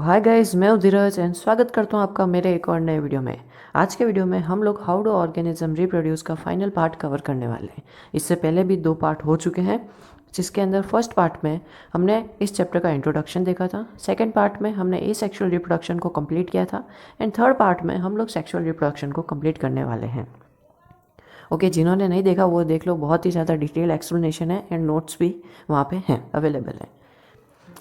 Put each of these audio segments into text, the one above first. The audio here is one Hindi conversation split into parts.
हाय गाइस, मैं हूं धीरज एंड स्वागत करता हूं आपका मेरे एक और नए वीडियो में। आज के वीडियो में हम लोग हाउ डू ऑर्गेनिज्म रिप्रोड्यूस का फाइनल पार्ट कवर करने वाले हैं। इससे पहले भी 2 पार्ट हो चुके हैं, जिसके अंदर फर्स्ट पार्ट में हमने इस चैप्टर का इंट्रोडक्शन देखा था, सेकंड पार्ट में हमने एसेक्सुअल रिप्रोडक्शन को कंप्लीट किया था एंड थर्ड पार्ट में हम लोग सेक्सुअल रिप्रोडक्शन को कंप्लीट करने वाले हैं। ओके, जिन्होंने नहीं देखा वो देख लो, बहुत ही ज़्यादा डिटेल एक्सप्लेनेशन है एंड नोट्स भी वहाँ पे हैं, अवेलेबल है।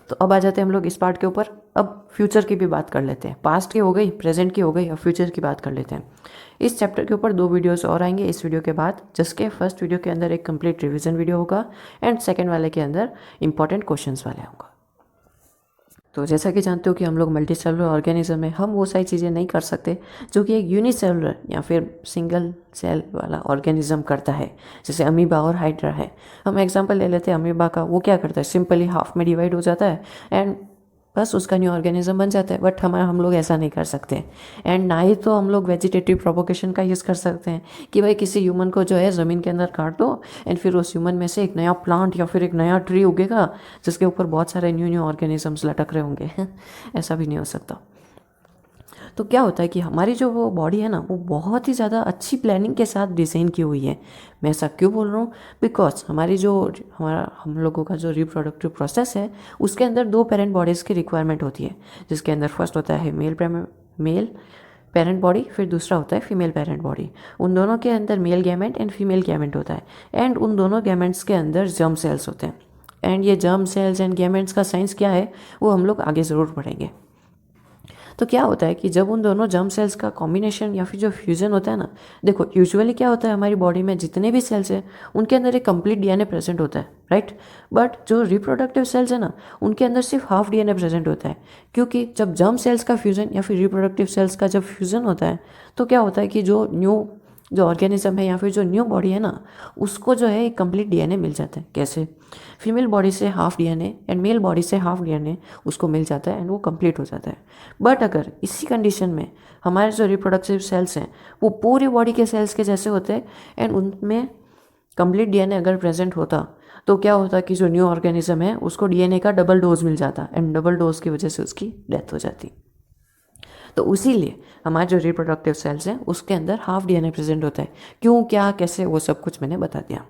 तो अब आ जाते हैं हम लोग इस पार्ट के ऊपर। अब फ्यूचर की भी बात कर लेते हैं। पास्ट की हो गई, प्रेजेंट की हो गई, अब फ्यूचर की बात कर लेते हैं। इस चैप्टर के ऊपर 2 वीडियोस और आएंगे इस वीडियो के बाद, जिसके फर्स्ट वीडियो के अंदर एक कंप्लीट रिवीजन वीडियो होगा एंड सेकेंड वाले के अंदर इंपॉर्टेंट क्वेश्चंस वाले होगा। तो जैसा कि जानते हो कि हम लोग मल्टी सेलुलर ऑर्गेनिज्म में हम वो सारी चीज़ें नहीं कर सकते जो कि एक यूनिसेलुलर या फिर सिंगल सेल वाला ऑर्गेनिज्म करता है, जैसे अमीबा और हाइड्रा है। हम एग्जांपल ले लेते हैं अमीबा का। वो क्या करता है, सिंपली हाफ में डिवाइड हो जाता है एंड बस उसका न्यू ऑर्गेनिज्म बन जाता है। बट हम लोग ऐसा नहीं कर सकते एंड ना ही तो हम लोग वेजिटेटिव प्रोपोगेशन का यूज़ कर सकते हैं कि भाई किसी ह्यूमन को जो है ज़मीन के अंदर काट दो एंड फिर उस ह्यूमन में से एक नया प्लांट या फिर एक नया ट्री उगेगा जिसके ऊपर बहुत सारे न्यू न्यू ऑर्गेनिजम्स लटक रहे होंगे। ऐसा भी नहीं हो सकता। तो क्या होता है कि हमारी जो वो बॉडी है ना, वो बहुत ही ज़्यादा अच्छी प्लानिंग के साथ डिज़ाइन की हुई है। मैं ऐसा क्यों बोल रहा हूँ, बिकॉज हम लोगों का जो रिप्रोडक्टिव प्रोसेस है उसके अंदर 2 पेरेंट बॉडीज़ की रिक्वायरमेंट होती है, जिसके अंदर फर्स्ट होता है मेल पेरेंट बॉडी, फिर दूसरा होता है फीमेल पेरेंट बॉडी। उन दोनों के अंदर male gamete and female gamete होता है एंड उन दोनों गैमेट्स के अंदर जर्म सेल्स होते हैं। एंड ये जर्म सेल्स एंड गैमेट्स का साइंस क्या है वो हम लोग आगे ज़रूर पढ़ेंगे। तो क्या होता है कि जब उन दोनों जर्म सेल्स का कॉम्बिनेशन या फिर जो फ्यूजन होता है ना, देखो यूजुअली क्या होता है, हमारी बॉडी में जितने भी सेल्स हैं उनके अंदर एक कंप्लीट डीएनए प्रेजेंट होता है, राइट। बट जो रिप्रोडक्टिव सेल्स है ना, उनके अंदर सिर्फ हाफ डीएनए प्रेजेंट होता है, क्योंकि जब जर्म सेल्स का फ्यूजन या फिर रिप्रोडक्टिव सेल्स का जब फ्यूजन होता है तो क्या होता है कि जो ऑर्गेनिज्म है या फिर जो न्यू बॉडी है ना, उसको जो है एक कंप्लीट डीएनए मिल जाता है। कैसे? फीमेल बॉडी से half DNA and male body से हाफ डीएनए उसको मिल जाता है एंड वो कंप्लीट हो जाता है। बट अगर इसी कंडीशन में हमारे जो रिप्रोडक्टिव सेल्स हैं वो पूरी बॉडी के सेल्स के जैसे होते हैं एंड उनमें कंप्लीट डीएनए अगर प्रेजेंट होता तो क्या होता कि जो न्यू ऑर्गेनिज्म है उसको डीएनए का डबल डोज मिल जाता एंड डबल डोज की वजह से उसकी डेथ हो जाती। तो उसीलिए हमारे जो रिप्रोडक्टिव सेल्स हैं उसके अंदर हाफ डीएनए प्रेजेंट होता है। क्यों, क्या, कैसे, वो सब कुछ मैंने बता दिया।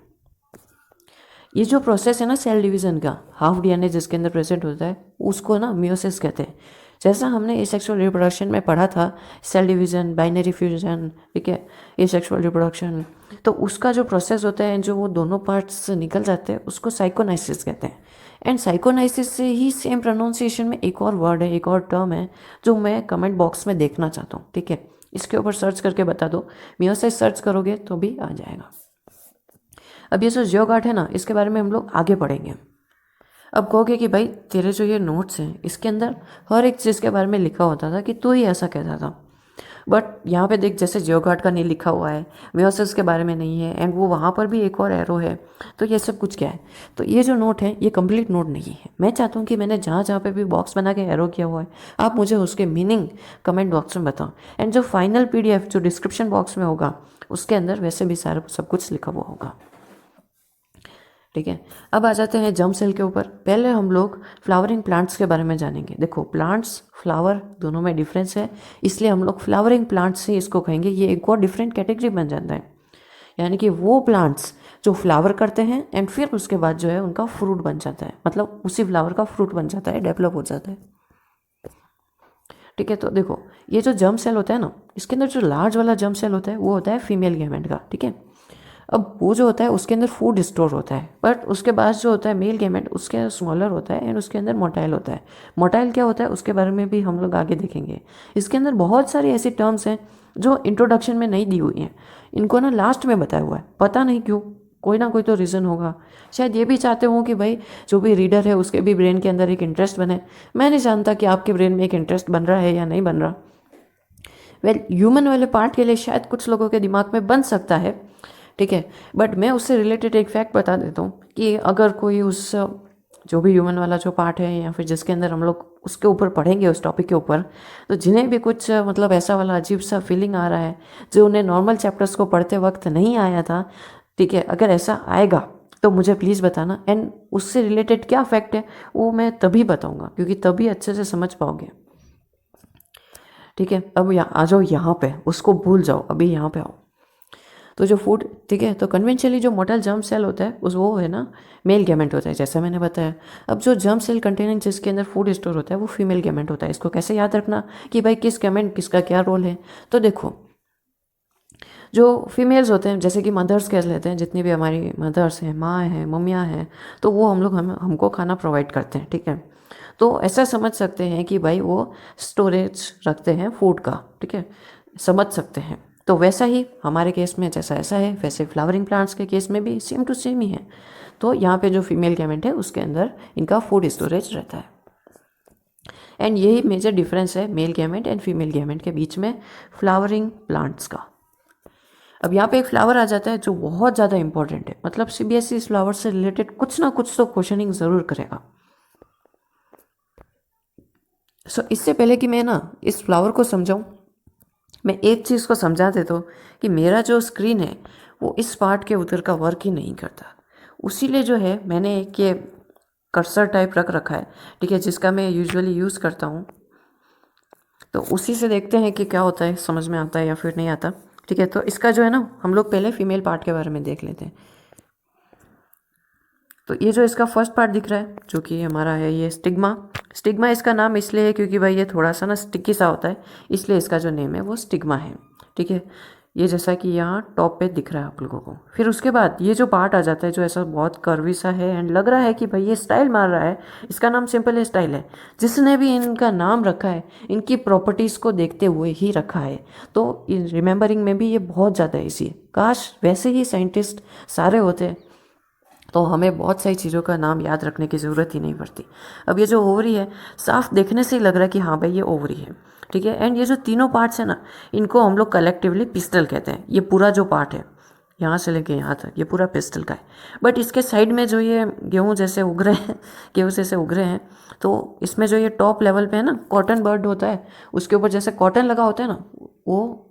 ये जो प्रोसेस है ना सेल डिवीजन का, हाफ डीएनए जिसके अंदर प्रेजेंट होता है उसको ना मियोसिस कहते हैं। जैसा हमने एसेक्सुअल रिप्रोडक्शन में पढ़ा था, सेल डिवीजन, बाइनरी फ्यूजन, ठीक है, एसेक्सुअल रिप्रोडक्शन, तो उसका जो प्रोसेस होता है जो वो दोनों पार्ट्स निकल जाते हैं उसको साइकोनाइसिस कहते हैं। एंड साइकोनाइसिस से ही सेम प्रोनाउंसिएशन में एक और वर्ड है, एक और टर्म है जो मैं कमेंट बॉक्स में देखना चाहता हूँ, ठीक है। इसके ऊपर सर्च करके बता दो, मियोसिस सर्च करोगे तो भी आ जाएगा। अब ये जो ज़ियोगार्ड है ना, इसके बारे में हम लोग आगे पढ़ेंगे। अब कहोगे कि भाई तेरे जो ये नोट्स हैं इसके अंदर हर एक चीज़ के बारे में लिखा होता था कि तू ही ऐसा कहता था, बट यहाँ पे देख जैसे ज़ियोगार्ड का नहीं लिखा हुआ है, मियोसिस के बारे में नहीं है एंड वो वहाँ पर भी एक और एरो है। तो ये सब कुछ क्या है? तो ये जो नोट है ये कंप्लीट नोट नहीं है। मैं चाहता हूँ कि मैंने जहाँ जहाँ पे भी बॉक्स बना के एरो किया हुआ है आप मुझे उसके मीनिंग कमेंट बॉक्स में बताओ एंड जो फाइनल PDF जो डिस्क्रिप्शन बॉक्स में होगा उसके अंदर वैसे भी सारा सब कुछ लिखा हुआ होगा, ठीक है। अब आ जाते हैं जर्म सेल के ऊपर। पहले हम लोग फ्लावरिंग प्लांट्स के बारे में जानेंगे। देखो, प्लांट्स फ्लावर दोनों में डिफरेंस है, इसलिए हम लोग फ्लावरिंग प्लांट्स से इसको कहेंगे। ये एक और डिफरेंट कैटेगरी बन जाता है, यानी कि वो प्लांट्स जो फ्लावर करते हैं एंड फिर उसके बाद जो है उनका फ्रूट बन जाता है, मतलब उसी फ्लावर का फ्रूट बन जाता है, डेवलप हो जाता है, ठीक है। तो देखो, ये जो जर्म सेल होता है ना, इसके अंदर जो लार्ज वाला जर्म सेल होता है वो होता है फीमेल गैमेट का, ठीक है। अब वो जो होता है उसके अंदर फूड स्टोर होता है, बट उसके बाद जो होता है मेल गैमेट उसके स्मॉलर होता है एंड उसके अंदर मोटाइल होता है। मोटाइल क्या होता है उसके बारे में भी हम लोग आगे देखेंगे। इसके अंदर बहुत सारी ऐसी टर्म्स हैं जो इंट्रोडक्शन में नहीं दी हुई हैं, इनको ना लास्ट में बताया हुआ है, पता नहीं क्यों, कोई ना कोई तो रीज़न होगा। शायद ये भी चाहते हो कि भाई जो भी रीडर है उसके भी ब्रेन के अंदर एक इंटरेस्ट बने। मैं नहीं जानता कि आपके ब्रेन में एक इंटरेस्ट बन रहा है या नहीं बन रहा। ह्यूमन वाले पार्ट के लिए शायद कुछ लोगों के दिमाग में बन सकता है, ठीक है। बट मैं उससे रिलेटेड एक फैक्ट बता देता हूँ कि अगर कोई उस जो भी ह्यूमन वाला जो पार्ट है या फिर जिसके अंदर हम लोग उसके ऊपर पढ़ेंगे उस टॉपिक के ऊपर, तो जिन्हें भी कुछ मतलब ऐसा वाला अजीब सा फीलिंग आ रहा है जो उन्हें नॉर्मल चैप्टर्स को पढ़ते वक्त नहीं आया था, ठीक है, अगर ऐसा आएगा तो मुझे प्लीज़ बताना एंड उससे रिलेटेड क्या फैक्ट है वो मैं तभी बताऊँगा, क्योंकि तभी अच्छे से समझ पाओगे। ठीक है। अब यहाँ आ जाओ, यहाँ पे उसको भूल जाओ, अभी यहाँ पे आओ। तो जो फूड, ठीक है, तो कन्वेंशनली जो मोटल जर्म सेल होता है उस वो है ना मेल गैमेट होता है, जैसा मैंने बताया। अब जो जर्म सेल कंटेनिंग जिसके अंदर फूड स्टोर होता है वो फीमेल गैमेट होता है। इसको कैसे याद रखना कि भाई किस गैमेट किसका क्या रोल है। तो देखो, जो फीमेल्स होते हैं जैसे कि मदर्स कह लेते हैं, जितनी भी हमारी मदर्स हैं, माँ हैं, मम्मियाँ हैं, तो वो हमको खाना प्रोवाइड करते हैं, ठीक है। तो ऐसा समझ सकते हैं कि भाई वो स्टोरेज रखते हैं फूड का, ठीक है, समझ सकते हैं। तो वैसा ही हमारे केस में जैसा ऐसा है, वैसे फ्लावरिंग प्लांट्स के केस में भी सेम टू सेम ही है। तो यहाँ पे जो फीमेल गैमेट है उसके अंदर इनका फूड स्टोरेज रहता है। एंड यही मेजर डिफरेंस है male gamete and female gamete के बीच में फ्लावरिंग प्लांट्स का। अब यहाँ पे एक फ्लावर आ जाता है जो बहुत ज़्यादा इंपॉर्टेंट है, मतलब सीबीएसई इस फ्लावर से रिलेटेड कुछ ना कुछ तो क्वेश्चनिंग ज़रूर करेगा। सो इससे पहले कि मैं ना इस फ्लावर को समझाऊं, मैं एक चीज़ को समझा देता हूँ कि मेरा जो स्क्रीन है वो इस पार्ट के उधर का वर्क ही नहीं करता। उसीलिए जो है मैंने एक ये कर्सर टाइप रख रखा है, ठीक है, जिसका मैं यूजुअली यूज़ करता हूँ। तो उसी से देखते हैं कि क्या होता है, समझ में आता है या फिर नहीं आता, ठीक है। तो इसका जो है ना, हम लोग पहले फीमेल पार्ट के बारे में देख लेते हैं। तो ये जो इसका फर्स्ट पार्ट दिख रहा है जो कि हमारा है ये स्टिग्मा। स्टिग्मा इसका नाम इसलिए है क्योंकि भाई ये थोड़ा सा ना स्टिकी सा होता है, इसलिए इसका जो नेम है वो स्टिग्मा है, ठीक है। ये जैसा कि यहाँ टॉप पे दिख रहा है आप लोगों को। फिर उसके बाद ये जो पार्ट आ जाता है जो ऐसा बहुत कर्वी सा है एंड लग रहा है कि भाई ये स्टाइल मार रहा है, इसका नाम सिंपल है स्टाइल है। जिसने भी इनका नाम रखा है इनकी प्रॉपर्टीज़ को देखते हुए ही रखा है, तो रिमेंबरिंग में भी ये बहुत ज़्यादा ईजी है। काश वैसे ही साइंटिस्ट सारे होते तो हमें बहुत सारी चीज़ों का नाम याद रखने की ज़रूरत ही नहीं पड़ती। अब ये जो ओवरी है, साफ देखने से ही लग रहा है कि हाँ भाई ये ओवरी है, ठीक है। एंड ये जो तीनों पार्ट्स हैं ना, इनको हम लोग कलेक्टिवली पिस्टल कहते हैं। ये पूरा जो पार्ट है यहाँ से लेके यहाँ तक ये पूरा पिस्टल का है। बट इसके साइड में जो ये गेहूँ जैसे उग रहे हैं, गेहूँ जैसे उग रहे हैं, तो इसमें जो ये टॉप लेवल पे है ना, कॉटन बर्ड होता है, उसके ऊपर जैसे कॉटन लगा होता है ना, वो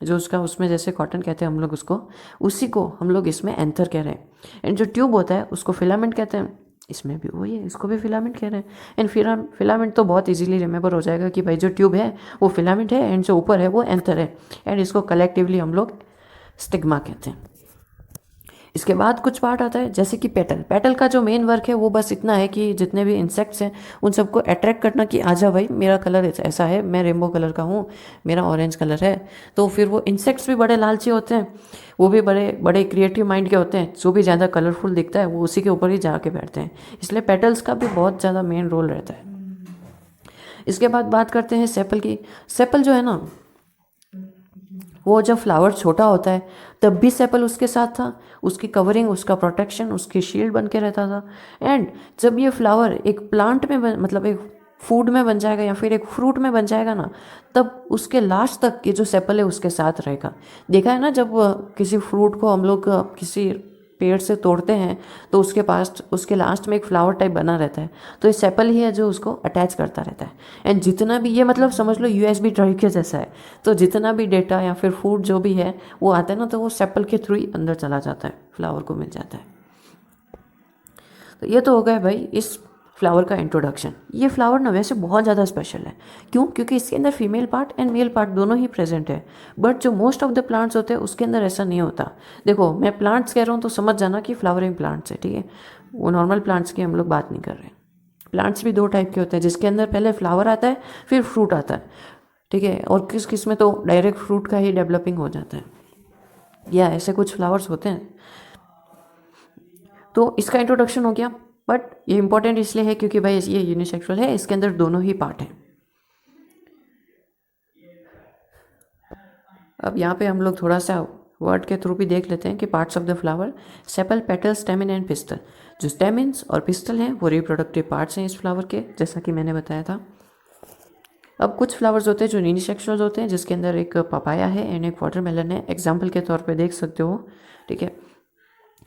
जो उसका उसमें जैसे कॉटन कहते हैं हम लोग उसको, उसी को हम लोग इसमें एंथर कह रहे हैं। एंड जो ट्यूब होता है उसको फिलामेंट कहते हैं, इसमें भी वही है, इसको भी फिलामेंट कह रहे हैं। एंड फिलामेंट तो बहुत इजीली रिमेंबर हो जाएगा कि भाई जो ट्यूब है वो फिलामेंट है एंड जो ऊपर है वो एंथर है। एंड इसको कलेक्टिवली हम लोग स्टिग्मा कहते हैं। इसके बाद कुछ पार्ट आता है जैसे कि पेटल। पेटल का जो मेन वर्क है वो बस इतना है कि जितने भी इंसेक्ट्स हैं उन सबको अट्रैक्ट करना कि आजा भाई मेरा कलर ऐसा है, मैं रेनबो कलर का हूँ, मेरा ऑरेंज कलर है। तो फिर वो इंसेक्ट्स भी बड़े लालची होते हैं, वो भी बड़े बड़े क्रिएटिव माइंड के होते हैं, जो भी ज़्यादा कलरफुल दिखता है वो उसी के ऊपर ही जाके बैठते हैं। इसलिए पेटल्स का भी बहुत ज़्यादा मेन रोल रहता है। इसके बाद बात करते हैं सेपल की। सेपल जो है ना, वो जब फ्लावर छोटा होता है तब भी सेपल उसके साथ था, उसकी कवरिंग, उसका प्रोटेक्शन, उसकी शील्ड बन के रहता था। एंड जब ये फ्लावर एक प्लांट में मतलब एक फूड में बन जाएगा या फिर एक फ्रूट में बन जाएगा ना, तब उसके लास्ट तक ये जो सेपल है उसके साथ रहेगा। देखा है ना, जब किसी फ्रूट को हम लोग किसी पेड़ से तोड़ते हैं तो उसके पास उसके लास्ट में एक फ्लावर टाइप बना रहता है, तो ये सेपल ही है जो उसको अटैच करता रहता है। एंड जितना भी ये मतलब समझ लो यूएसबी ड्राइव के जैसा है, तो जितना भी डेटा या फिर फूड जो भी है वो आता है ना, तो वो सेपल के थ्रू ही अंदर चला जाता है, फ्लावर को मिल जाता है। तो ये तो हो गया भाई इस फ्लावर का इंट्रोडक्शन। ये फ्लावर ना वैसे बहुत ज़्यादा स्पेशल है। क्यों? क्योंकि इसके अंदर female part and male part दोनों ही प्रेजेंट है। बट जो मोस्ट ऑफ द प्लांट्स होते हैं उसके अंदर ऐसा नहीं होता। देखो मैं प्लांट्स कह रहा हूँ तो समझ जाना कि फ्लावरिंग प्लांट्स है, ठीक है, वो नॉर्मल प्लांट्स की हम लोग बात नहीं कर रहे हैं। प्लांट्स भी दो टाइप के होते हैं, जिसके अंदर पहले फ्लावर आता है फिर फ्रूट आता है, ठीक है, और किस किस में तो डायरेक्ट फ्रूट का ही डेवलपिंग हो जाता है, या ऐसे कुछ फ्लावर्स होते हैं। तो इसका इंट्रोडक्शन हो गया। बट ये इंपॉर्टेंट इसलिए है क्योंकि भाई ये यूनिसेक्सुअल है, इसके अंदर दोनों ही पार्ट हैं। अब यहाँ पे हम लोग थोड़ा सा वर्ड के थ्रू भी देख लेते हैं कि parts of the flower, sepal, petal, stamen and pistol. जो स्टेमिन्स और पिस्टल हैं वो रिप्रोडक्टिव पार्ट्स हैं इस फ्लावर के, जैसा कि मैंने बताया था। अब कुछ फ्लावर्स होते हैं जो यूनिसेक्सुअल होते हैं, जिसके अंदर एक पपाया है एंड एक वाटरमेलन है, एग्जाम्पल के तौर पर देख सकते हो, ठीक है।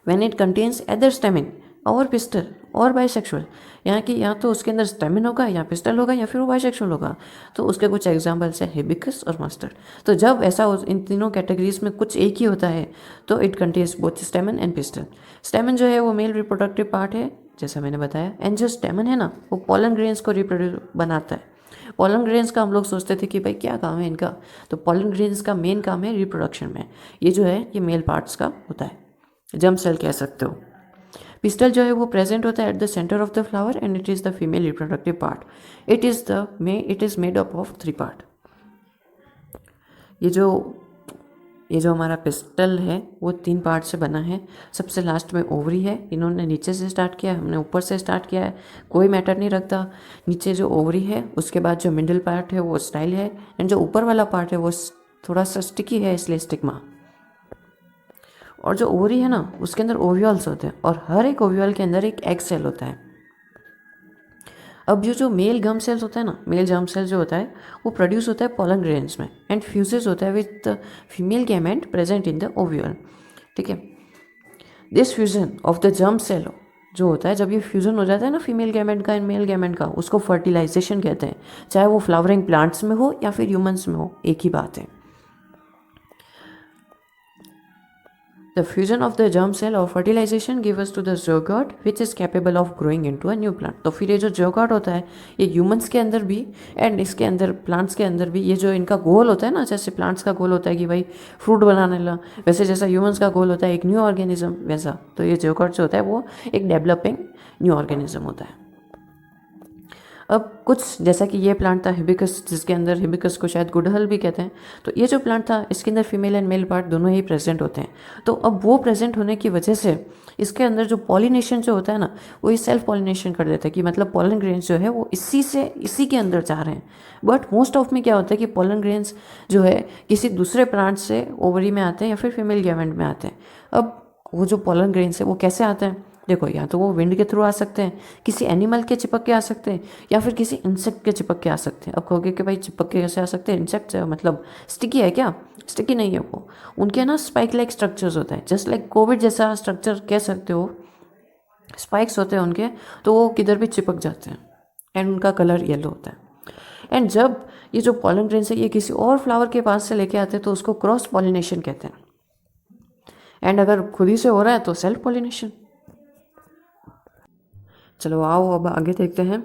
When it contains either stamen और पिस्टल और बाइसेक्सुअल, यहाँ की या तो उसके अंदर स्टेमिन होगा या पिस्टल होगा या फिर वो बाइसेक्सुअल होगा। तो उसके कुछ एग्जांपल्स हैं हिबिस्कस और मस्टर्ड। तो जब ऐसा इन तीनों कैटेगरीज में कुछ एक ही होता है तो it contains both stamen and pistol. Stamen जो है वो मेल रिप्रोडक्टिव पार्ट है, जैसा मैंने बताया, एंड जो स्टेमिन है ना वो पोलन ग्रेन्स को रिप्रोड्यूस बनाता है। पॉलन ग्रेन्स का हम लोग सोचते थे कि भाई क्या काम है इनका, तो पॉलन ग्रेन्स का मेन काम है रिप्रोडक्शन में। ये जो है ये मेल पार्ट्स का होता है, जर्म सेल कह सकते हो। पिस्टल जो है वो प्रेजेंट होता है at the centre of the flower and it is the female reproductive part. It is made up of 3 part. ये जो हमारा पिस्टल है वो 3 पार्ट से बना है। सबसे लास्ट में ओवरी है, इन्होंने नीचे से स्टार्ट किया है, हमने ऊपर से स्टार्ट किया है, कोई मैटर नहीं रखता। नीचे जो ओवरी है, उसके बाद जो मिडिल पार्ट है वो स्टाइल है, एंड जो ऊपर वाला पार्ट है वो थोड़ा सा स्टिकी है, इसलिए स्टिग्मा। और जो ओवरी है ना उसके अंदर ओव्यूल्स होते हैं, और हर एक ओव्यूल के अंदर एक एग सेल होता है। अब जो मेल गम सेल्स होता है ना, मेल जर्म सेल जो होता है वो प्रोड्यूस होता है पॉलन ग्रेन्स में एंड फ्यूजेस होता है with the female gamete present in the ovule. ठीक है, this fusion of the germ cell जो होता है, जब ये फ्यूजन हो जाता है ना फीमेल गैमेट का एंड मेल गैमेट का, उसको फर्टिलाइजेशन कहते हैं। चाहे वो फ्लावरिंग प्लांट्स में हो या फिर ह्यूमंस में हो, एक ही बात है। The fusion of the germ cell or fertilization gives us to the zygote which is capable of growing into a new plant। तो फिर ये जो zygote होता है ये ह्यूमंस के अंदर भी एंड इसके अंदर प्लांट्स के अंदर भी, ये जो इनका गोल होता है ना, जैसे प्लांट्स का गोल होता है कि भाई फ्रूट बनाने ला, वैसे जैसा ह्यूमंस का गोल होता है एक न्यू ऑर्गेनिज्म, वैसा तो ये zygote जो होता है वो एक डेवलपिंग न्यू ऑर्गेनिज्म होता है। अब कुछ जैसा कि ये प्लांट था हिबिस्कस, जिसके अंदर हिबिस्कस को शायद गुड़हल भी कहते हैं, तो ये जो प्लांट था इसके अंदर फीमेल एंड मेल पार्ट दोनों ही प्रेजेंट होते हैं। तो अब वो प्रेजेंट होने की वजह से इसके अंदर जो पॉलिनेशन जो होता है ना, वो ये सेल्फ पॉलिनेशन कर देता है, कि मतलब पॉलन ग्रेन्स जो है वो इसी के अंदर जा रहे हैं। बट मोस्ट ऑफ में क्या होता है कि पॉलन ग्रेन्स जो है किसी दूसरे प्लांट से ओवरी में आते हैं या फिर फीमेल गैमेट में आते हैं। अब वो जो पॉलन ग्रेन्स है वो कैसे आते हैं, देखो या तो वो विंड के थ्रू आ सकते हैं, किसी एनिमल के चिपक के आ सकते हैं, या फिर किसी इंसेक्ट के चिपक के आ सकते हैं। अब कहोगे कि भाई चिपक के कैसे आ सकते हैं, इंसेक्ट से मतलब स्टिकी है क्या? स्टिकी नहीं है वो, उनके ना स्पाइक लाइक स्ट्रक्चर्स होता है, जस्ट लाइक कोविड जैसा स्ट्रक्चर कह सकते हो, स्पाइक्स होते हैं उनके, तो वो किधर भी चिपक जाते हैं एंड उनका कलर येलो होता है। एंड जब ये जो पॉलन ग्रेन्स है ये किसी और फ्लावर के पास से लेके आते हैं तो उसको क्रॉस पॉलिनेशन कहते हैं, एंड अगर खुद ही से हो रहा है तो सेल्फ पॉलिनेशन। चलो आओ अब आगे देखते हैं।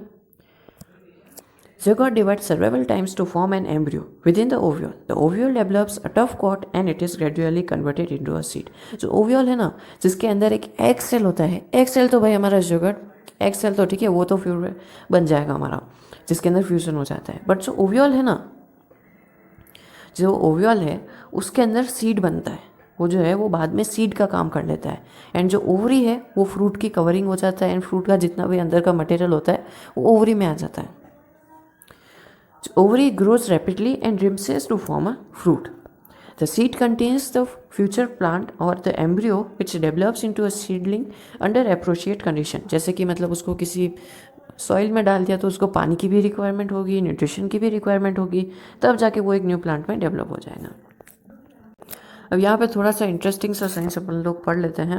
Zygote divides several times to form an embryo within the ovule. The ovule develops a tough coat and it is gradually converted into a seed. जो ओव्यूल है ना, जिसके अंदर एक एग सेल होता है, एग सेल तो भाई हमारा zygote एग सेल तो ठीक है, वो तो फ्यूर बन जाएगा हमारा, जिसके अंदर फ्यूजन हो जाता है। बट जो ओव्यूल है ना, जो ओव्यूल है उसके अंदर सीड बनता है, वो जो है वो बाद में सीड का काम कर लेता है, एंड जो ओवरी है वो फ्रूट की कवरिंग हो जाता है, एंड फ्रूट का जितना भी अंदर का मटेरियल होता है वो ओवरी में आ जाता है। Ovary grows rapidly and ripens to form a fruit. The seed contains the future plant और the embryo which develops into a seedling under appropriate condition. जैसे कि मतलब उसको किसी सॉइल में डाल दिया तो उसको पानी की भी रिक्वायरमेंट होगी, न्यूट्रिशन की भी रिक्वायरमेंट होगी, तब जाके वो एक न्यू प्लांट में डेवलप हो जाएगा। अब यहाँ पे थोड़ा सा इंटरेस्टिंग सा साइंस अपन लोग पढ़ लेते हैं।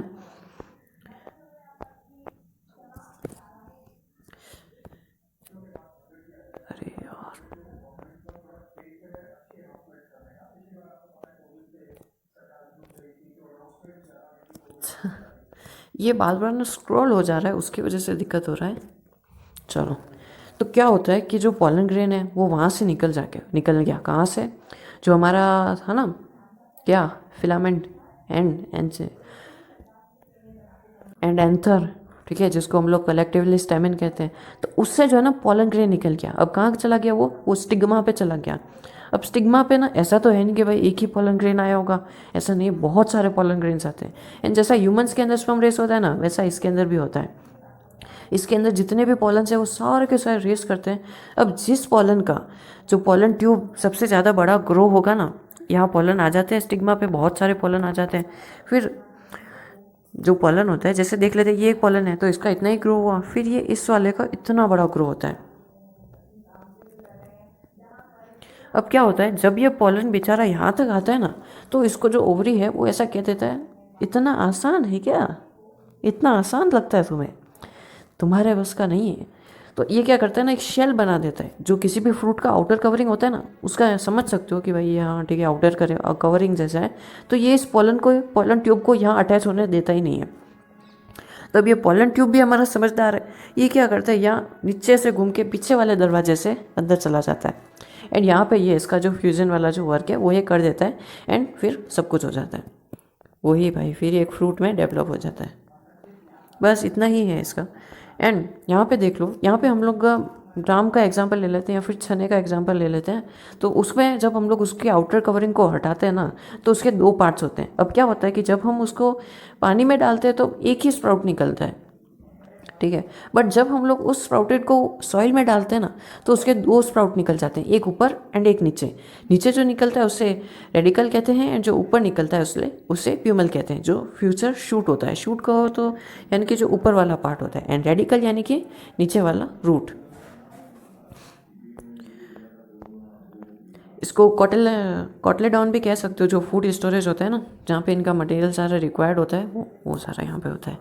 अरे यार, ये बार बार ना स्क्रॉल हो जा रहा है, उसकी वजह से दिक्कत हो रहा है। चलो, तो क्या होता है कि जो पॉलन ग्रेन है वो वहाँ से निकल गया, कहाँ से, जो हमारा था ना क्या, फिलामेंट एंड एंथर, ठीक है, जिसको हम लोग कलेक्टिवली स्टेमिन कहते हैं, तो उससे जो है ना पॉलन ग्रेन निकल गया। अब कहाँ चला गया वो स्टिग्मा पे चला गया। अब स्टिग्मा पे ना ऐसा तो है नहीं कि भाई एक ही पॉलन ग्रेन आया होगा, ऐसा नहीं, बहुत सारे पॉलन ग्रेन्स आते हैं। एंड जैसा ह्यूमंस के अंदर स्पर्म रेस होता है ना, वैसा इसके अंदर भी होता है। इसके अंदर जितने भी पॉलन है वो सारे के सारे रेस करते हैं। अब जिस पॉलन का जो पॉलन ट्यूब सबसे ज़्यादा बड़ा ग्रो होगा ना, यहाँ पॉलन आ जाते हैं, स्टिग्मा पे बहुत सारे पॉलन आ जाते हैं। फिर जो पॉलन होता है, जैसे देख लेते हैं ये एक पॉलन है तो इसका इतना ही ग्रो हुआ, फिर ये इस वाले का इतना बड़ा ग्रो होता है। अब क्या होता है, जब ये पॉलन बेचारा यहाँ तक आता है ना, तो इसको जो ओवरी है वो ऐसा कह देता है, इतना आसान है क्या, इतना आसान लगता है तुम्हें, तुम्हारे बस का नहीं है। तो ये क्या करता है ना, एक शेल बना देता है, जो किसी भी फ्रूट का आउटर कवरिंग होता है ना, उसका समझ सकते हो कि भाई ये हाँ ठीक है आउटर कवरिंग जैसा है, तो ये इस पॉलन ट्यूब को यहाँ अटैच होने देता ही नहीं है। तो अब ये पोलन ट्यूब भी हमारा समझदार है। ये क्या करता है, यहाँ नीचे से घूम के पीछे वाले दरवाजे से अंदर चला जाता है, एंड यहाँ पे ये इसका जो फ्यूजन वाला जो वर्क है वो ये कर देता है, एंड फिर सब कुछ हो जाता है। वही भाई फिर एक फ्रूट में डेवलप हो जाता है। बस इतना ही है इसका। एंड यहाँ पे देख लो, यहाँ पे हम लोग ड्राम का एग्जांपल ले लेते हैं या फिर चने का एग्जांपल ले लेते हैं। तो उसमें जब हम लोग उसकी आउटर कवरिंग को हटाते हैं ना, तो उसके दो पार्ट्स होते हैं। अब क्या होता है कि जब हम उसको पानी में डालते हैं तो एक ही स्प्राउट निकलता है, ठीक है। बट जब हम लोग उस स्प्राउटेड को सॉइल में डालते हैं ना, तो उसके दो स्प्राउट निकल जाते हैं, एक ऊपर एंड एक नीचे। नीचे जो निकलता है उसे रेडिकल कहते हैं, एंड जो ऊपर निकलता है उसे प्यूमल कहते हैं, जो फ्यूचर शूट होता है। शूट कहो तो यानी कि जो ऊपर वाला पार्ट होता है, एंड रेडिकल यानी कि नीचे वाला रूट। इसको कॉटलेडॉन भी कह सकते हो, जो फूड स्टोरेज होता है ना, जहाँ पे इनका मटेरियल सारा रिक्वायर्ड होता है, वो सारा यहाँ पे होता है।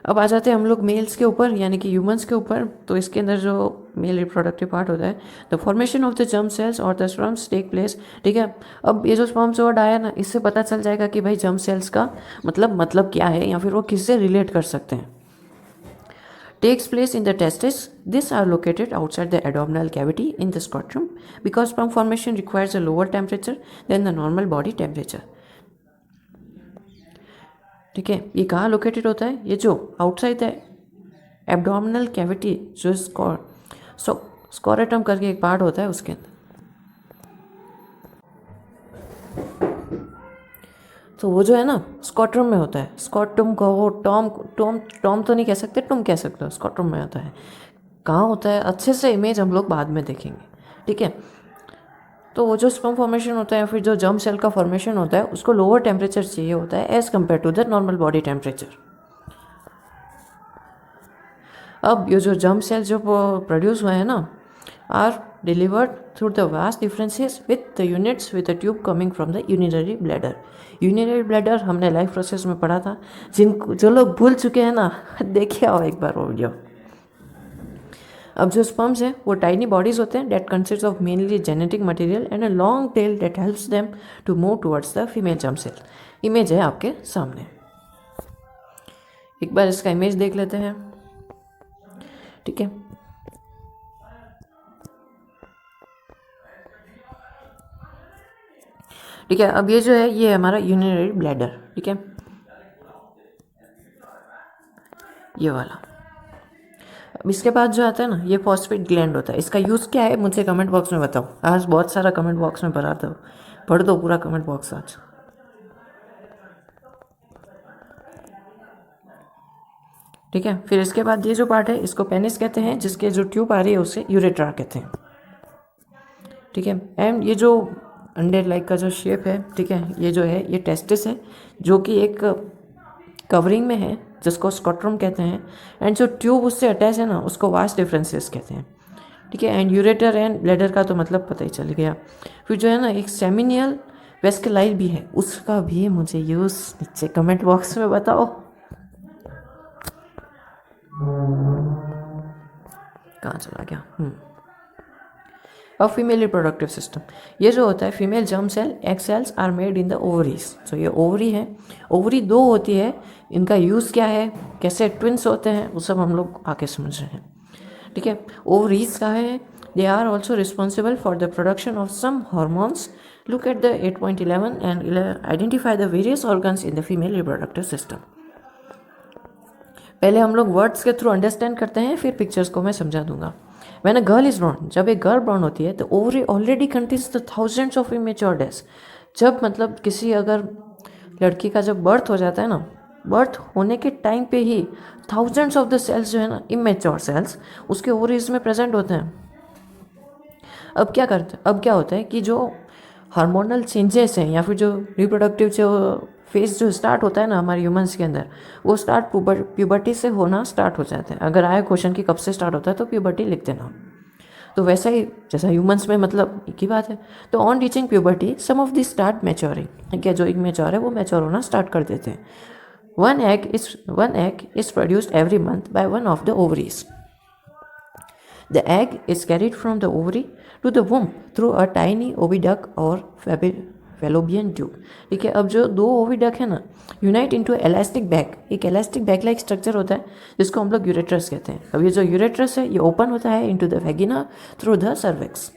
अब आ जाते हैं हम लोग मेल्स के ऊपर, यानी कि ह्यूमंस के ऊपर। तो इसके अंदर जो मेल रिप्रोडक्टिव पार्ट होता है, the formation of the germ cells और द स्पर्म्स टेक प्लेस, ठीक है। अब ये जो स्पर्म्स वर्ड आया ना, इससे पता चल जाएगा कि भाई जर्म सेल्स का मतलब क्या है, या फिर वो किससे रिलेट कर सकते हैं। Takes place in the testes. These are located outside the abdominal cavity in the scrotum because sperm formation requires a lower temperature than the normal body temperature. ठीक है, ये कहाँ लोकेटेड होता है, ये जो आउटसाइड द एब्डोमिनल कैविटी, जो स्कोरेटम करके एक पार्ट होता है उसके अंदर। तो वो जो है ना स्कोट्रम में होता है। स्कोट्रम कहो, टॉम तो नहीं कह सकते, टुम कह सकते हो। स्कोट्रम में होता है। कहाँ होता है, अच्छे से इमेज हम लोग बाद में देखेंगे, ठीक है। तो वो जो स्पर्म फॉर्मेशन होता है, फिर जो जर्म सेल का फॉर्मेशन होता है, उसको लोअर टेम्परेचर चाहिए होता है as compare to the normal body temperature. अब ये जो जर्म सेल जो प्रोड्यूस हुए हैं ना, are delivered through the vast differences with the units with the tube coming from the urinary bladder. Urinary bladder हमने लाइफ प्रोसेस में पढ़ा था। जो लोग भूल चुके हैं ना, देखिए आओ एक बार वो वीडियो। अब जो स्पर्म्स हैं वो टाइनी बॉडीज होते हैं that consist of mainly genetic material and a long tail that helps them to move towards the female germ cell. Image है आपके सामने, एक बार इसका इमेज देख लेते हैं, ठीक है। ठीक है, अब ये जो है ये हमारा यूरिनरी ब्लैडर, ठीक है, ये वाला। अब इसके बाद जो आता है ना, ये फॉस्फेट ग्लैंड होता है। इसका यूज़ क्या है मुझे कमेंट बॉक्स में बताओ। आज बहुत सारा कमेंट बॉक्स में भरा दो, पढ़ दो पूरा कमेंट बॉक्स आज, ठीक है। फिर इसके बाद ये जो पार्ट है इसको पेनिस कहते हैं, जिसके जो ट्यूब आ रही है उसे यूरेट्रा कहते हैं, ठीक है। एंड ये जो अंडे लाइक का जो शेप है, ठीक है, ये जो है ये टेस्टिस है, जो कि एक कवरिंग में है जिसको स्कोट्रम कहते हैं। एंड जो ट्यूब उससे अटैच है ना, उसको वास्ट डिफरेंसेस कहते हैं, ठीक है। एंड यूरेटर एंड ब्लैडर का तो मतलब पता ही चल गया। फिर जो है ना एक सेमिनियल वेस्कुलाइट भी है, उसका भी मुझे यूज़ नीचे कमेंट बॉक्स में बताओ। कहाँ चला गया। अब फीमेल रिप्रोडक्टिव सिस्टम, ये जो होता है female germ cell egg cells are made in the ovaries. तो ये ओवरी है, ओवरी दो होती है, इनका यूज़ क्या है, कैसे ट्विंस होते हैं, वो सब हम लोग आके समझ रहे हैं, ठीक है। ओवरीज का है, they are also responsible for the production of some hormones. Look at the 8.11 and identify the various organs in the female reproductive system. पहले हम लोग वर्ड्स के थ्रू अंडरस्टैंड करते हैं, फिर पिक्चर्स को मैं समझा दूंगा। When a girl is born, जब एक गर्ल बॉर्न होती है तो ovary already contains the thousands of immature eggs. जब मतलब किसी अगर लड़की का जब बर्थ हो जाता है ना, बर्थ होने के टाइम पे ही थाउजेंड्स ऑफ द सेल्स जो है ना, इमेच्योर सेल्स, उसके ओवरीज में प्रेजेंट होते हैं। अब क्या होता है कि जो हार्मोनल चेंजेस हैं या फिर जो रिप्रोडक्टिव जो फेज जो स्टार्ट होता है ना हमारे ह्यूमंस के अंदर, वो स्टार्ट प्यूबर्टी से होना स्टार्ट हो जाता है। अगर आए क्वेश्चन की कब से स्टार्ट होता है तो प्यूबर्टी लिख देना। तो वैसा ही जैसा ह्यूमंस में मतलब एक ही बात है। तो on reaching puberty some of the start maturing, क्या जो इमेच्योर है वो मैच्योर होना स्टार्ट कर देते हैं। One egg is produced every month by one of the ovaries. The egg is carried from the ovary to the womb through a tiny oviduct or fallopian tube. ठीक है, अब जो दो ओविडक्ट है ना, यूनाइट इनटू इलास्टिक बैग, एक इलास्टिक बैग लाइक स्ट्रक्चर होता है जिसको हम लोग यूरेट्रस कहते हैं। अब ये जो यूरेट्रस है ये ओपन होता है into the vagina through the cervix.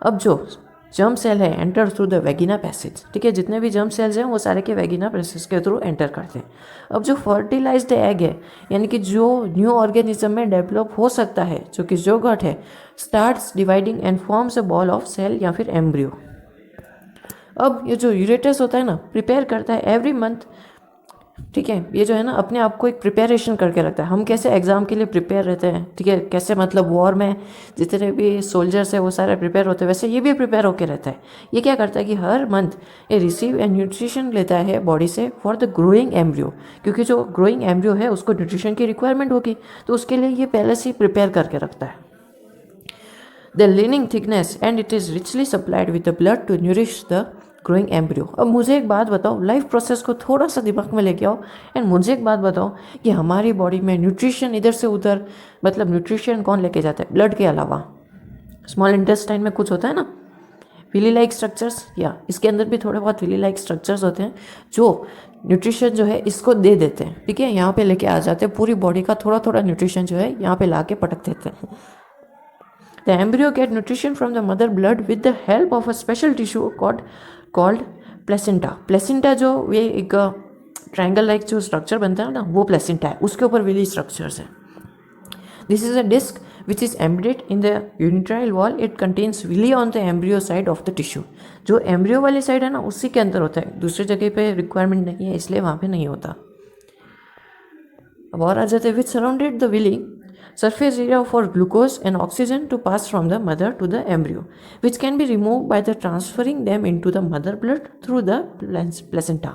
अब जो जर्म सेल है enter through the vagina passage. ठीक है, जितने भी जर्म सेल्स हैं वो सारे के वेगिना पैसेज के थ्रू एंटर करते हैं। अब जो फर्टिलाइज्ड एग है, यानी कि जो न्यू ऑर्गेनिज्म में डेवलप हो सकता है, जो कि जोगट है, starts dividing and forms a ball of cell या फिर एम्ब्रियो। अब ये जो यूरेटस होता है ना, प्रिपेयर करता है एवरी मंथ। ठीक है, ये जो है ना अपने आप को एक प्रिपरेशन करके रखता है। हम कैसे एग्ज़ाम के लिए प्रिपेयर रहते हैं, ठीक है, कैसे मतलब वॉर में जितने भी सोल्जर्स है वो सारे प्रिपेयर होते हैं, वैसे ये भी प्रिपेयर होकर रहता है। ये क्या करता है कि हर मंथ ये रिसीव एंड न्यूट्रिशन लेता है बॉडी से फॉर द ग्रोइंग एम्ब्रियो, क्योंकि जो ग्रोइंग एम्ब्रियो है उसको न्यूट्रिशन की रिक्वायरमेंट होगी, तो उसके लिए ये पहले से ही प्रिपेयर करके रखता है। The lining thickness and it is richly supplied with the blood to nourish the growing embryo. अब मुझे एक बात बताओ, लाइफ प्रोसेस को थोड़ा सा दिमाग में लेके आओ एंड मुझे एक बात बताओ कि हमारी बॉडी में न्यूट्रिशन इधर से उधर, मतलब न्यूट्रिशन कौन लेके जाता है ब्लड के अलावा? स्मॉल इंटेस्टाइन में कुछ होता है ना, विली लाइक स्ट्रक्चर्स, या इसके अंदर भी थोड़े बहुत विली लाइक स्ट्रक्चर्स होते हैं जो न्यूट्रिशन जो है इसको दे देते हैं। ठीक है, यहाँ पे लेके आ जाते हैं, पूरी बॉडी का थोड़ा थोड़ा न्यूट्रिशन जो है यहाँ पे ला के पटक देते हैं। The embryo get nutrition from the mother blood with the help of a special tissue called placenta. Placenta जो ये एक ट्रायंगल लाइक जो स्ट्रक्चर बनता है ना, वो प्लेसेंटा है, उसके ऊपर विली स्ट्रक्चर्स है। This is a disc which is embedded in the यूनिट्राइल wall. It contains villi on the embryo side of the tissue. जो एम्ब्रियो वाली साइड है ना उसी के अंदर होता है, दूसरी जगह पे रिक्वायरमेंट नहीं है, इसलिए वहाँ पे नहीं होता। अब और आ जाते हैं, which surrounded the villi surface area for glucose and oxygen to pass from the mother to the embryo, which can be removed by the transferring them into the mother blood through the placenta.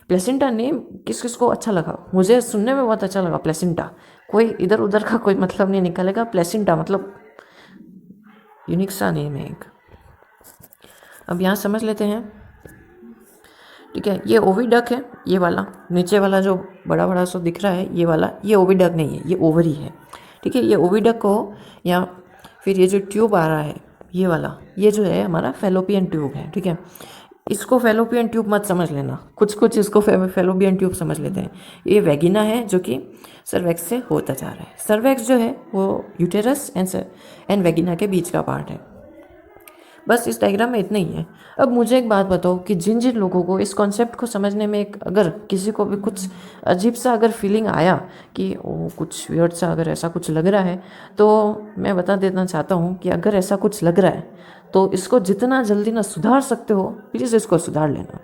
Placenta name किस किस को अच्छा लगा? मुझे सुनने में बहुत अच्छा लगा प्लेसेंटा। कोई इधर उधर का कोई मतलब नहीं निकलेगा, प्लेसेंटा मतलब यूनिक सा नेम है एक। अब यहाँ समझ लेते हैं। ठीक है, ये ओविडक है, ये वाला नीचे वाला जो बड़ा बड़ा सा दिख रहा है ये वाला, ये ओविडक नहीं है, ये ओवरी है। ठीक है, ये ओविडक को, या फिर ये जो ट्यूब आ रहा है ये वाला, ये जो है हमारा फेलोपियन ट्यूब है। ठीक है, इसको फेलोपियन ट्यूब मत समझ लेना, कुछ कुछ इसको फेलोपियन ट्यूब समझ लेते हैं। ये वेगिना है जो कि सर्वेक्स से होता जा रहा है। सर्वेक्स जो है वो यूटेरस एंड वेगिना के बीच का पार्ट है। बस इस डायग्राम में इतना ही है। अब मुझे एक बात बताओ कि जिन जिन लोगों को इस कॉन्सेप्ट को समझने में अगर किसी को भी कुछ अजीब सा अगर फीलिंग आया कि वो कुछ वियर्ड सा अगर ऐसा कुछ लग रहा है, तो मैं बता देना चाहता हूँ कि अगर ऐसा कुछ लग रहा है तो इसको जितना जल्दी ना सुधार सकते हो प्लीज़ इसको सुधार लेना।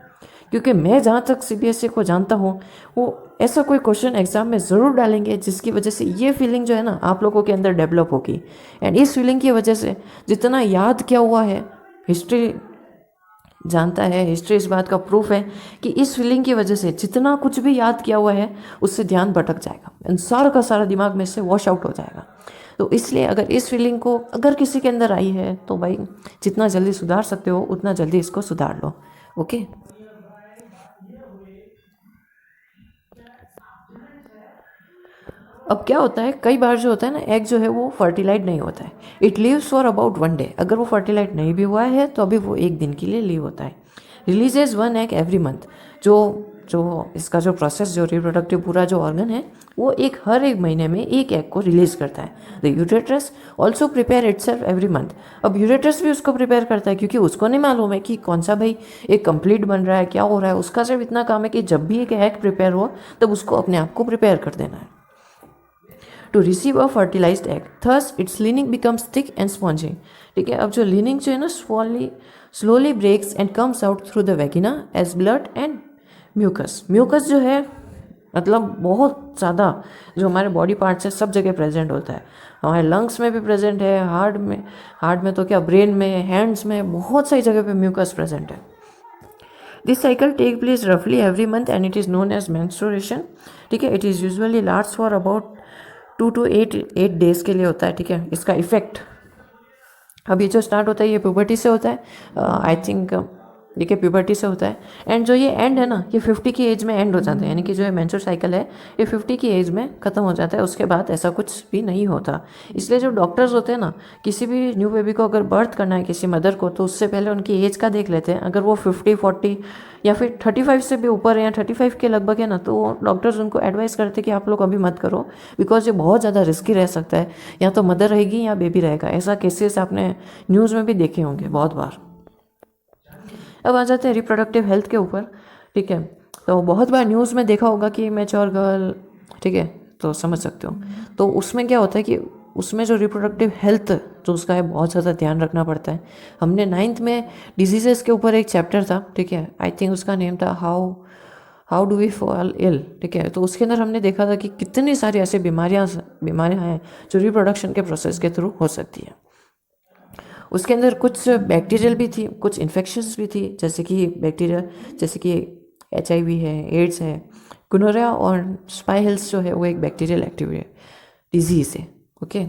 क्योंकि मैं जहाँ तक CBSE को जानता हूँ वो ऐसा कोई क्वेश्चन एग्जाम में ज़रूर डालेंगे जिसकी वजह से ये फीलिंग जो है ना आप लोगों के अंदर डेवलप होगी। एंड इस फीलिंग की वजह से जितना याद किया हुआ है, हिस्ट्री जानता है, हिस्ट्री इस बात का प्रूफ है कि इस फीलिंग की वजह से जितना कुछ भी याद किया हुआ है उससे ध्यान भटक जाएगा, एंड सारा का सारा दिमाग में से वॉश आउट हो जाएगा। तो इसलिए अगर इस फीलिंग को अगर किसी के अंदर आई है तो भाई जितना जल्दी सुधार सकते हो उतना जल्दी इसको सुधार लो। ओके, अब क्या होता है, कई बार जो होता है ना एग जो है वो फर्टिलाइज नहीं होता है। It leaves for about 1 day. अगर वो फर्टिलाइज नहीं भी हुआ है तो अभी वो 1 दिन के लिए लीव होता है। Releases 1 egg every month. जो इसका जो प्रोसेस, जो रिप्रोडक्टिव पूरा जो ऑर्गन है वो हर एक महीने में एक एग को रिलीज करता है। The uterus also prepare itself every month. अब यूरेट्रस भी उसको प्रिपेयर करता है क्योंकि उसको नहीं मालूम है कि कौन सा भाई एक कंप्लीट बन रहा है, क्या हो रहा है। उसका सिर्फ इतना काम है कि जब भी एक एग प्रिपेयर हो तब उसको अपने आप को प्रिपेयर कर देना है to receive a fertilized egg. Thus, its lining becomes thick and spongy. ठीक है, अब जो lining जो है ना slowly breaks and comes out through the vagina as blood and mucus. Mucus जो है मतलब बहुत ज़्यादा जो हमारे बॉडी पार्ट्स है सब जगह प्रेजेंट होता है। हमारे लंग्स में भी प्रेजेंट है, हार्ट में तो क्या, ब्रेन में, हैंड्स में, बहुत सारी जगह पे म्यूकस प्रेजेंट है। दिस साइकिल टेक प्लेस रफली every month and it is known as menstruation. ठीक है, it is usually last for about 2 to 8 days के लिए होता है। ठीक है, इसका इफेक्ट अब ये जो स्टार्ट होता है ये प्यूबर्टी से होता है। आई थिंक देखिए प्यूबर्टी से होता है। एंड जो ये एंड है ना, ये 50 की एज में एंड हो जाता है, यानी कि जो ये मेंस्ट्रुअल साइकिल है ये 50 की एज में ख़त्म हो जाता है, उसके बाद ऐसा कुछ भी नहीं होता। इसलिए जो डॉक्टर्स होते हैं ना, किसी भी न्यू बेबी को अगर बर्थ करना है किसी मदर को, तो उससे पहले उनकी एज का देख लेते हैं। अगर वो 50, 40 या फिर 35 से भी ऊपर है या 35 के लगभग है ना, तो डॉक्टर्स उनको एडवाइस करते हैं कि आप लोग अभी मत करो, बिकॉज ये बहुत ज़्यादा रिस्की रह सकता है। या तो मदर रहेगी या बेबी रहेगा। ऐसा केसेस आपने न्यूज़ में भी देखे होंगे बहुत बार। अब आ जाते हैं रिप्रोडक्टिव हेल्थ के ऊपर। ठीक है, तो बहुत बार न्यूज़ में देखा होगा कि मैच्योर गर्ल, ठीक है, तो समझ सकते हो। तो उसमें क्या होता है कि उसमें जो रिप्रोडक्टिव हेल्थ जो उसका है, बहुत ज़्यादा ध्यान रखना पड़ता है। हमने 9th में डिजीज़ेस के ऊपर एक चैप्टर था, ठीक है, आई थिंक उसका नेम था how do we fall ill, ठीक है। तो उसके अंदर हमने देखा था कि कितनी सारी ऐसी बीमारियाँ हैं जो रिप्रोडक्शन के प्रोसेस के थ्रू हो सकती है। उसके अंदर कुछ बैक्टीरियल भी थी, कुछ इन्फेक्शंस भी थी, जैसे कि बैक्टीरिया, जैसे कि HIV है, एड्स है, गोनोरिया और स्पाई हिल्स जो है वो एक बैक्टीरियल एक्टिव डिजीज़ है। ओके,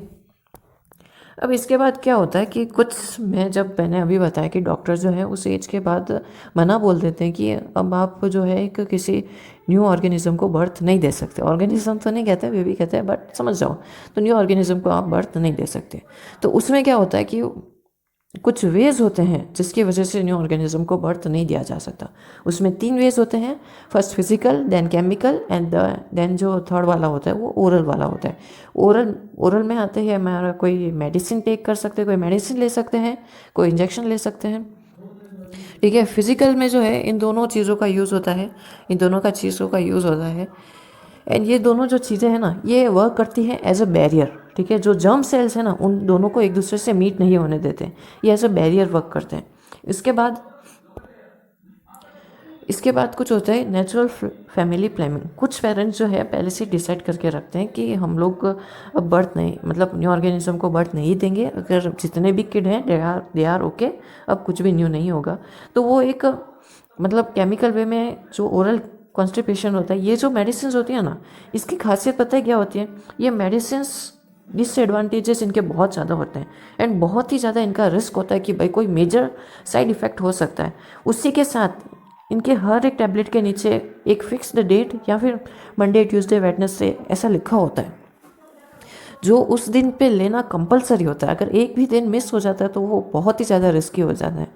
अब इसके बाद क्या होता है कि कुछ मैंने अभी बताया कि डॉक्टर जो है उस एज के बाद मना बोल देते हैं कि अब आप जो है एक किसी न्यू ऑर्गेनिज्म को बर्थ नहीं दे सकते। ऑर्गेनिज्म तो नहीं कहते, बेबी कहते हैं, बट समझ जाओ, तो न्यू ऑर्गेनिज्म को आप बर्थ नहीं दे सकते। तो उसमें क्या होता है कि कुछ वेज होते हैं जिसकी वजह से न्यू ऑर्गेनिज्म को बर्थ नहीं दिया जा सकता। उसमें 3 वेज होते हैं, first physical, then chemical and then जो थर्ड वाला होता है वो ओरल वाला होता है। ओरल में आते हैं हमारा, कोई मेडिसिन टेक कर सकते हैं, कोई मेडिसिन ले सकते हैं, कोई इंजेक्शन ले सकते हैं। ठीक है, फिजिकल में जो है इन दोनों चीज़ों का यूज़ होता है, इन दोनों का चीज़ों का यूज़ होता है। एंड ये दोनों जो चीज़ें हैं ना, ये वर्क करती हैं एज अ बैरियर। ठीक है, जो जर्म सेल्स हैं ना, उन दोनों को एक दूसरे से मीट नहीं होने देते, ये एज अ बैरियर वर्क करते हैं। इसके बाद कुछ होता है नेचुरल फैमिली प्लानिंग। कुछ पेरेंट्स जो है पहले से डिसाइड करके रखते हैं कि हम लोग अब बर्थ नहीं, मतलब न्यू ऑर्गेनिज्म को बर्थ नहीं देंगे, अगर जितने भी किड हैं दे आर ओके, अब कुछ भी न्यू नहीं होगा। तो वो एक मतलब केमिकल वे में जो ओरल कॉन्स्टिपेशन होता है, ये जो मेडिसिन होती है ना, इसकी खासियत पता है क्या होती है? ये मेडिसिन डिसएडवांटेजेस इनके बहुत ज़्यादा होते हैं एंड बहुत ही ज़्यादा इनका रिस्क होता है कि भाई कोई मेजर साइड इफ़ेक्ट हो सकता है। उसी के साथ इनके हर एक टैबलेट के नीचे एक फिक्स्ड डेट या फिर मंडे, ट्यूसडे, वेडनेसडे ऐसा लिखा होता है, जो उस दिन पे लेना कंपलसरी होता है। अगर एक भी दिन मिस हो जाता है तो वो बहुत ही ज़्यादा रिस्की हो जाता है।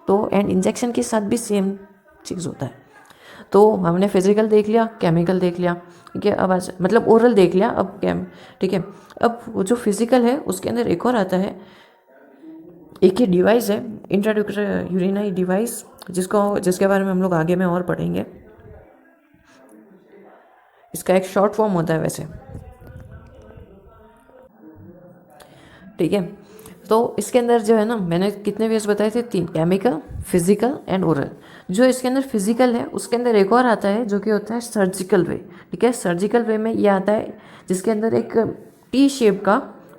तो एंड इंजेक्शन के साथ भी सेम चीज़ होता है। तो हमने फिजिकल देख लिया, केमिकल देख लिया, ठीक है, अब आज मतलब ओरल देख लिया, अब ठीक है। अब वो जो फिजिकल है उसके अंदर एक और आता है, एक ही डिवाइस है, इंट्राड्यूसर यूरिनारी डिवाइस, जिसके बारे में हम लोग आगे में और पढ़ेंगे। इसका एक शॉर्ट फॉर्म होता है वैसे, ठीक है। तो इसके अंदर जो है ना, मैंने कितने वेज बताए थे? 3, केमिकल, फिजिकल एंड ओरल। जो इसके अंदर फिजिकल है उसके अंदर एक और आता है जो कि होता है सर्जिकल वे। ठीक है, सर्जिकल वे में ये आता है जिसके अंदर एक टी शेप का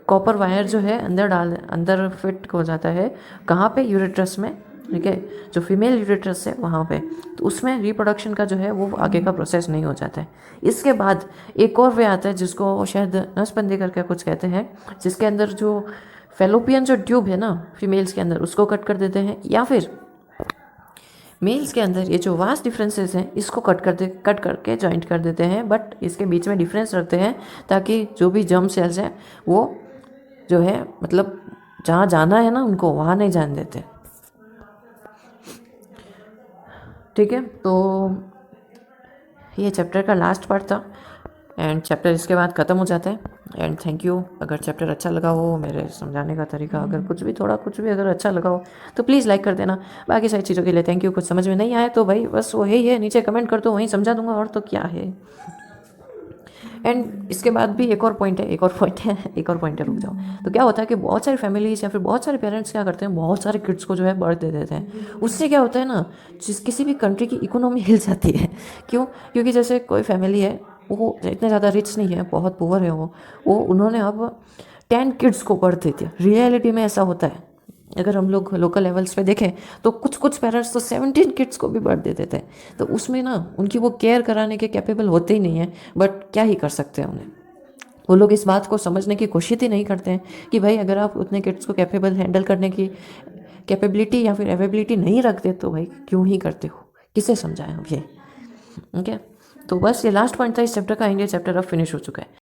कॉपर वायर जो है अंदर फिट हो जाता है। कहाँ पे? यूरेट्रस में। ठीक है, जो फीमेल यूरेट्रस है वहाँ पे, तो उसमें रिप्रोडक्शन का जो है वो आगे का प्रोसेस नहीं हो जाता है। इसके बाद एक और वे आता है जिसको शायद नसबंदी करके कुछ कहते हैं, जिसके अंदर जो फेलोपियन जो ट्यूब है ना फीमेल्स के अंदर, उसको कट कर देते हैं, या फिर मेल्स के अंदर ये जो वास्ट डिफरेंसेस हैं इसको कट करके जॉइंट कर देते हैं, बट इसके बीच में डिफरेंस रखते हैं ताकि जो भी जर्म सेल्स हैं वो जो है मतलब जहाँ जाना है ना उनको वहाँ नहीं जाने देते। ठीक है, तो ये चैप्टर का लास्ट पार्ट था एंड चैप्टर इसके बाद ख़त्म हो जाता है। And thank you. अगर चैप्टर अच्छा लगा हो, मेरे समझाने का तरीका अगर कुछ भी अगर अच्छा लगा हो तो प्लीज़ लाइक कर देना। बाकी सारी चीज़ों के लिए थैंक यू। कुछ समझ में नहीं आया तो भाई बस वो ही है, नीचे कमेंट कर दो, वहीं समझा दूंगा, और तो क्या है। एंड इसके बाद भी एक और पॉइंट है रुक जाओ। तो क्या होता है कि बहुत सारी फैमिलीज या फिर बहुत सारे पेरेंट्स क्या करते हैं, बहुत सारे किड्स को जो है बर्थ दे देते हैं। उससे क्या होता है ना, किसी भी कंट्री की इकोनॉमी हिल जाती है। क्यों? क्योंकि जैसे कोई फैमिली है, वो इतने ज़्यादा रिच नहीं है, बहुत पुअर है, वो उन्होंने अब 10 किड्स को बर्थ दे दिया। रियलिटी में ऐसा होता है। अगर हम लोग लोकल लेवल्स पे देखें तो कुछ पेरेंट्स तो 17 किड्स को भी बर्थ दे देते हैं। तो उसमें ना उनकी वो केयर कराने के कैपेबल होते ही नहीं है, बट क्या ही कर सकते हैं उन्हें। वो लोग इस बात को समझने की कोशिश ही नहीं करते हैं कि भाई अगर आप उतने किड्स को कैपेबल हैंडल करने की कैपेबिलिटी या फिर अवेबिलिटी नहीं रखते तो भाई क्यों ही करते हो, किसे समझाएं अब ये। ओके, तो बस ये लास्ट पॉइंट था इस चैप्टर का। ये चैप्टर अब फिनिश हो चुका है।